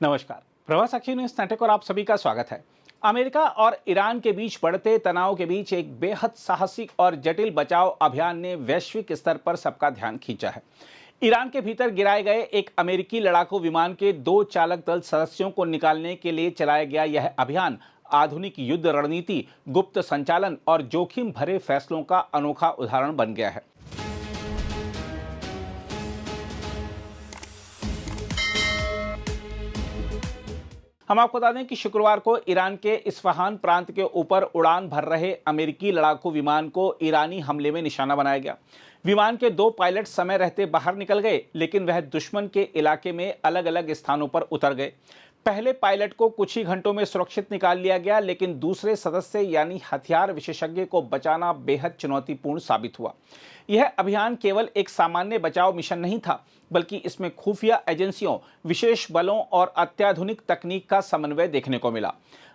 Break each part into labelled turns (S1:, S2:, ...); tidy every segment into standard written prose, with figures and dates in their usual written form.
S1: नमस्कार। प्रवास अक्षय न्यूज नाटक और आप सभी का स्वागत है। अमेरिका और ईरान के बीच बढ़ते तनाव के बीच एक बेहद साहसिक और जटिल बचाव अभियान ने वैश्विक स्तर पर सबका ध्यान खींचा है। ईरान के भीतर गिराए गए एक अमेरिकी लड़ाकू विमान के 2 चालक दल सदस्यों को निकालने के लिए चलाया गया यह अभियान आधुनिक युद्ध रणनीति, गुप्त संचालन और जोखिम भरे फैसलों का अनोखा उदाहरण बन गया है। हम आपको बता दें कि शुक्रवार को ईरान के इस्फहान प्रांत के ऊपर उड़ान भर रहे अमेरिकी लड़ाकू विमान को ईरानी हमले में निशाना बनाया गया। विमान के 2 पायलट समय रहते बाहर निकल गए, लेकिन वह दुश्मन के इलाके में अलग अलग स्थानों पर उतर गए। पहले पायलट को कुछ ही घंटों में सुरक्षित निकाल लिया गया, लेकिन दूसरे सदस्य यानी हथियार विशेषज्ञ को बचाना बेहद चुनौतीपूर्ण साबित हुआ। यह अभियान केवल एक सामान्य बचाव मिशन नहीं था, बल्कि इसमें खुफिया एजेंसियों, विशेष बलों और अत्याधुनिक तकनीक का समन्वय देखने को मिला।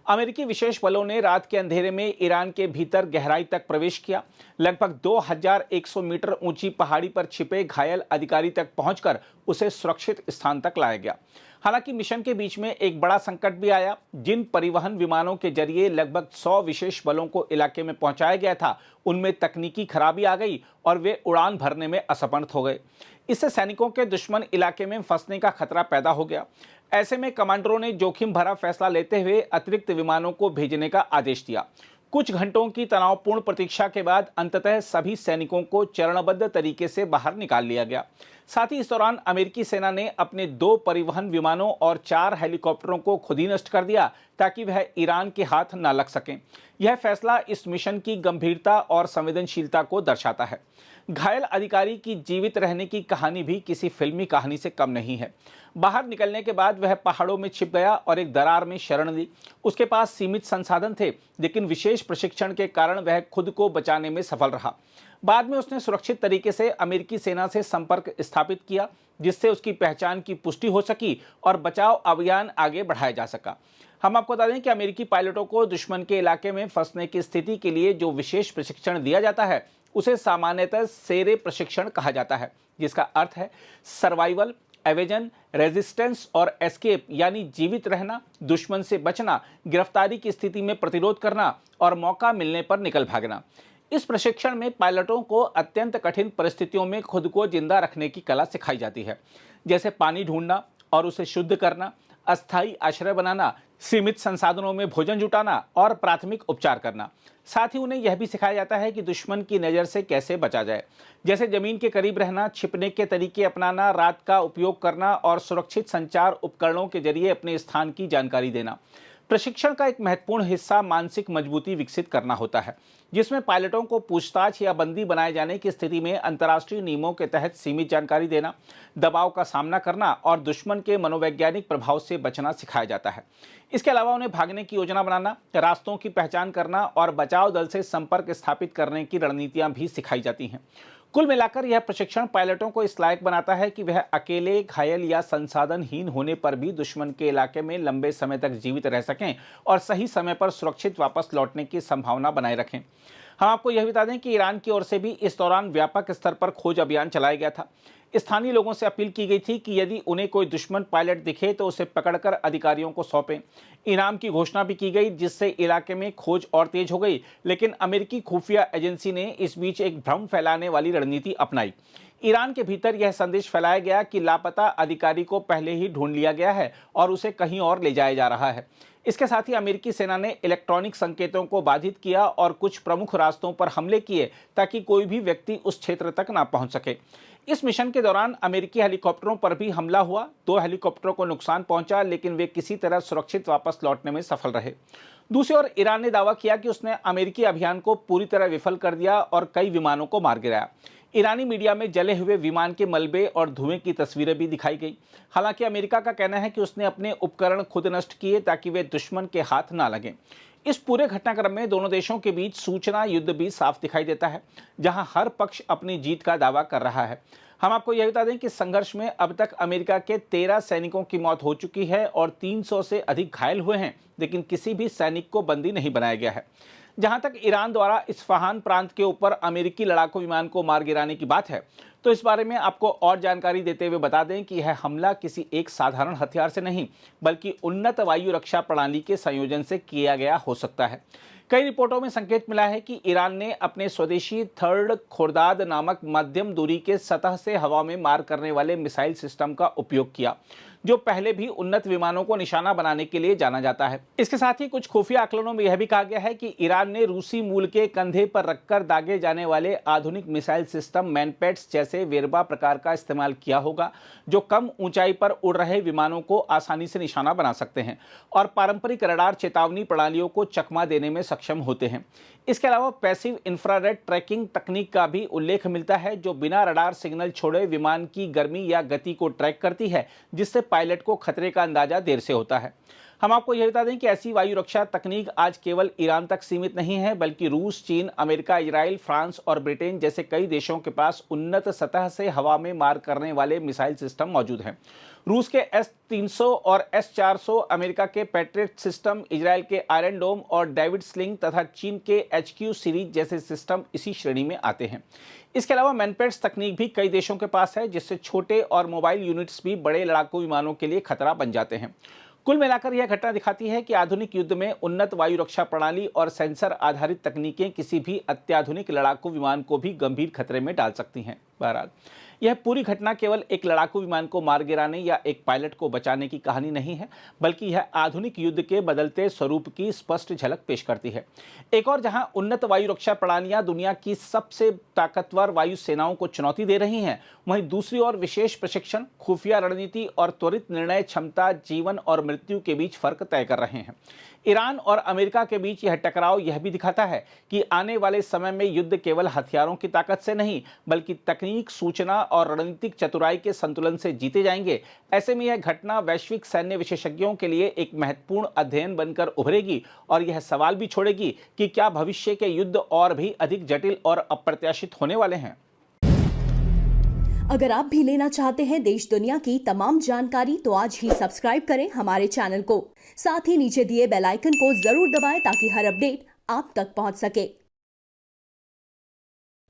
S1: अमेरिकी विशेष बलों ने रात के अंधेरे में ईरान के भीतर गहराई तक प्रवेश किया। लगभग 2100 मीटर ऊंची पहाड़ी पर छिपे घायल अधिकारी तक पहुंचकर उसे सुरक्षित स्थान तक लाया गया। हालांकि मिशन के बीच में एक बड़ा संकट भी आया। जिन परिवहन विमानों के जरिए लगभग 100 विशेष बलों को इलाके में पहुंचाया गया था, उनमें तकनीकी खराबी आ गई और वे उड़ान भरने में असमर्थ हो गए। इससे सैनिकों के दुश्मन इलाके में फंसने का खतरा पैदा हो गया। ऐसे में कमांडरों ने जोखिम भरा फैसला लेते हुए अतिरिक्त विमानों को भेजने का आदेश दिया। कुछ घंटों की तनावपूर्ण प्रतीक्षा के बाद अंततः सभी सैनिकों को चरणबद्ध तरीके से बाहर निकाल लिया गया। साथ ही इस दौरान अमेरिकी सेना ने अपने 2 परिवहन विमानों और 4 हेलीकॉप्टरों को खुद ही नष्ट कर दिया, ताकि वह ईरान के हाथ न लग सकें। यह फैसला इस मिशन की गंभीरता और संवेदनशीलता को दर्शाता है। घायल अधिकारी की जीवित रहने की कहानी भी किसी फिल्मी कहानी से कम नहीं है। बाहर निकलने के बाद वह पहाड़ों में छिप गया और एक दरार में शरण ली। उसके पास सीमित संसाधन थे, लेकिन विशेष प्रशिक्षण के कारण वह खुद को बचाने में सफल रहा। बाद में उसने सुरक्षित तरीके से अमेरिकी सेना से संपर्क स्थापित किया, जिससे उसकी पहचान की पुष्टि हो सकी और बचाव अभियान आगे बढ़ाया जा सका। हम आपको बता दें कि अमेरिकी पायलटों को दुश्मन के इलाके में फंसने की स्थिति के लिए जो विशेष प्रशिक्षण दिया जाता है, उसे सामान्यतः सेरे प्रशिक्षण कहा जाता है, जिसका अर्थ है सर्वाइवल, एवेजन, रेजिस्टेंस और एस्केप, यानी जीवित रहना, दुश्मन से बचना, गिरफ्तारी की स्थिति में प्रतिरोध करना और मौका मिलने पर निकल भागना। इस प्रशिक्षण में पायलटों को अत्यंत कठिन परिस्थितियों में खुद को जिंदा रखने की कला सिखाई जाती है, जैसे पानी ढूंढना और उसे शुद्ध करना, अस्थायी आश्रय बनाना, सीमित संसाधनों में भोजन जुटाना और प्राथमिक उपचार करना। साथ ही उन्हें यह भी सिखाया जाता है कि दुश्मन की नज़र से कैसे बचा जाए, जैसे जमीन के करीब रहना, छिपने के तरीके अपनाना, रात का उपयोग करना और सुरक्षित संचार उपकरणों के जरिए अपने स्थान की जानकारी देना। प्रशिक्षण का एक महत्वपूर्ण हिस्सा मानसिक मजबूती विकसित करना होता है, जिसमें पायलटों को पूछताछ या बंदी बनाए जाने की स्थिति में अंतर्राष्ट्रीय नियमों के तहत सीमित जानकारी देना, दबाव का सामना करना और दुश्मन के मनोवैज्ञानिक प्रभाव से बचना सिखाया जाता है। इसके अलावा उन्हें भागने की योजना बनाना, रास्तों की पहचान करना और बचाव दल से संपर्क स्थापित करने की रणनीतियां भी सिखाई जाती हैं। कुल मिलाकर यह प्रशिक्षण पायलटों को इस लायक बनाता है कि वह अकेले, घायल या संसाधनहीन होने पर भी दुश्मन के इलाके में लंबे समय तक जीवित रह सकें और सही समय पर सुरक्षित वापस लौटने की संभावना बनाए रखें। हम आपको यह बता दें कि ईरान की ओर से भी इस दौरान व्यापक स्तर पर खोज अभियान चलाया गया था। स्थानीय लोगों से अपील की गई थी कि यदि उन्हें कोई दुश्मन पायलट दिखे तो उसे पकड़कर अधिकारियों को सौंपें। इनाम की घोषणा भी की गई, जिससे इलाके में खोज और तेज हो गई, लेकिन अमेरिकी खुफिया एजेंसी ने इस बीच एक भ्रम फैलाने वाली रणनीति अपनाई। ईरान के भीतर यह संदेश फैलाया गया कि लापता अधिकारी को पहले ही ढूंढ लिया गया है और उसे कहीं और ले जाया जा रहा है। इसके साथ ही अमेरिकी सेना ने इलेक्ट्रॉनिक संकेतों को बाधित किया और कुछ प्रमुख रास्तों पर हमले किए, ताकि कोई भी व्यक्ति उस क्षेत्र तक ना पहुंच सके। इस मिशन के दौरान अमेरिकी हेलीकॉप्टरों पर भी हमला हुआ। 2 हेलीकॉप्टरों को नुकसान पहुंचा, लेकिन वे किसी तरह सुरक्षित वापस लौटने में सफल रहे। दूसरी ओर ईरान ने दावा किया कि उसने अमेरिकी अभियान को पूरी तरह विफल कर दिया और कई विमानों को मार गिराया। ईरानी मीडिया में जले हुए विमान के मलबे और धुएं की तस्वीरें भी दिखाई गई। हालांकि अमेरिका का कहना है कि उसने अपने उपकरण खुद नष्ट किए ताकि वे दुश्मन के हाथ ना लगें। इस पूरे घटनाक्रम में दोनों देशों के बीच सूचना युद्ध भी साफ दिखाई देता है, जहां हर पक्ष अपनी जीत का दावा कर रहा है। हम आपको यह बता दें कि संघर्ष में अब तक अमेरिका के 13 सैनिकों की मौत हो चुकी है और 300 से अधिक घायल हुए हैं, लेकिन किसी भी सैनिक को बंदी नहीं बनाया गया है। जहां तक ईरान द्वारा इस्फहान प्रांत के ऊपर अमेरिकी लड़ाकू विमान को मार गिराने की बात है, तो इस बारे में आपको और जानकारी देते हुए बता दें कि यह हमला किसी एक साधारण हथियार से नहीं, बल्कि उन्नत वायु रक्षा प्रणाली के संयोजन से किया गया हो सकता है। कई रिपोर्टों में संकेत मिला है कि ईरान ने अपने स्वदेशी थर्ड खोर्दाद नामक मध्यम दूरी के सतह से हवा में मार करने वाले मिसाइल सिस्टम का उपयोग किया, जो पहले भी उन्नत विमानों को निशाना बनाने के लिए जाना जाता है। इसके साथ ही कुछ खुफिया आकलनों में यह भी कहा गया है कि ईरान ने रूसी मूल के कंधे पर रखकर दागे जाने वाले आधुनिक मिसाइल सिस्टम मैनपेट्स जैसे वेरबा प्रकार का इस्तेमाल किया होगा, जो कम ऊंचाई पर उड़ रहे विमानों को आसानी से निशाना बना सकते हैं और पारंपरिक रडार चेतावनी प्रणालियों को चकमा देने में सक्षम होते हैं। इसके अलावा पैसिव इंफ्रारेड ट्रैकिंग तकनीक का भी उल्लेख मिलता है, जो बिना रडार सिग्नल छोड़े विमान की गर्मी या गति को ट्रैक करती है, जिससे पायलट को खतरे का अंदाजा देर से होता है। हम आपको यह बता दें कि ऐसी वायु रक्षा तकनीक आज केवल ईरान तक सीमित नहीं है, बल्कि रूस, चीन, अमेरिका, इजराइल, फ्रांस और ब्रिटेन जैसे कई देशों के पास उन्नत सतह से हवा में मार करने वाले मिसाइल सिस्टम मौजूद हैं। रूस के S-300 और S-400, अमेरिका के पैट्रियट सिस्टम, इजराइल के आयरन डोम और डेविड स्लिंग तथा चीन के HQ सीरीज जैसे सिस्टम इसी श्रेणी में आते हैं। इसके अलावा मैनपेट्स तकनीक भी कई देशों के पास है, जिससे छोटे और मोबाइल यूनिट्स भी बड़े लड़ाकू विमानों के लिए खतरा बन जाते हैं। कुल मिलाकर यह घटना दिखाती है कि आधुनिक युद्ध में उन्नत वायु रक्षा प्रणाली और सेंसर आधारित तकनीकें किसी भी अत्याधुनिक लड़ाकू विमान को भी गंभीर खतरे में डाल सकती हैं। बहरहाल, यह पूरी घटना केवल एक लड़ाकू विमान को मार गिराने या एक पायलट को बचाने की कहानी नहीं है, बल्कि यह आधुनिक युद्ध के बदलते स्वरूप की स्पष्ट झलक पेश करती है। एक और जहां उन्नत वायु रक्षा प्रणालियां दुनिया की सबसे ताकतवर वायु सेनाओं को चुनौती दे रही हैं, वहीं दूसरी ओर विशेष प्रशिक्षण, खुफिया रणनीति और त्वरित निर्णय क्षमता जीवन और मृत्यु के बीच फर्क तय कर रहे हैं। ईरान और अमेरिका के बीच यह टकराव यह भी दिखाता है कि आने वाले समय में युद्ध केवल हथियारों की ताकत से नहीं, बल्कि तकनीक, सूचना और रणनीतिक चतुराई के संतुलन से जीते जाएंगे। ऐसे में यह घटना वैश्विक सैन्य विशेषज्ञों के लिए एक महत्वपूर्ण अध्ययन बनकर उभरेगी और यह सवाल भी छोड़ेगी कि क्या भविष्य के युद्ध और भी अधिक जटिल और अप्रत्याशित होने वाले हैं।
S2: अगर आप भी लेना चाहते हैं देश दुनिया की तमाम जानकारी, तो आज ही सब्सक्राइब करें हमारे चैनल को। साथ ही नीचे दिए बेल आइकन को जरूर दबाएं ताकि हर अपडेट आप तक पहुंच सके।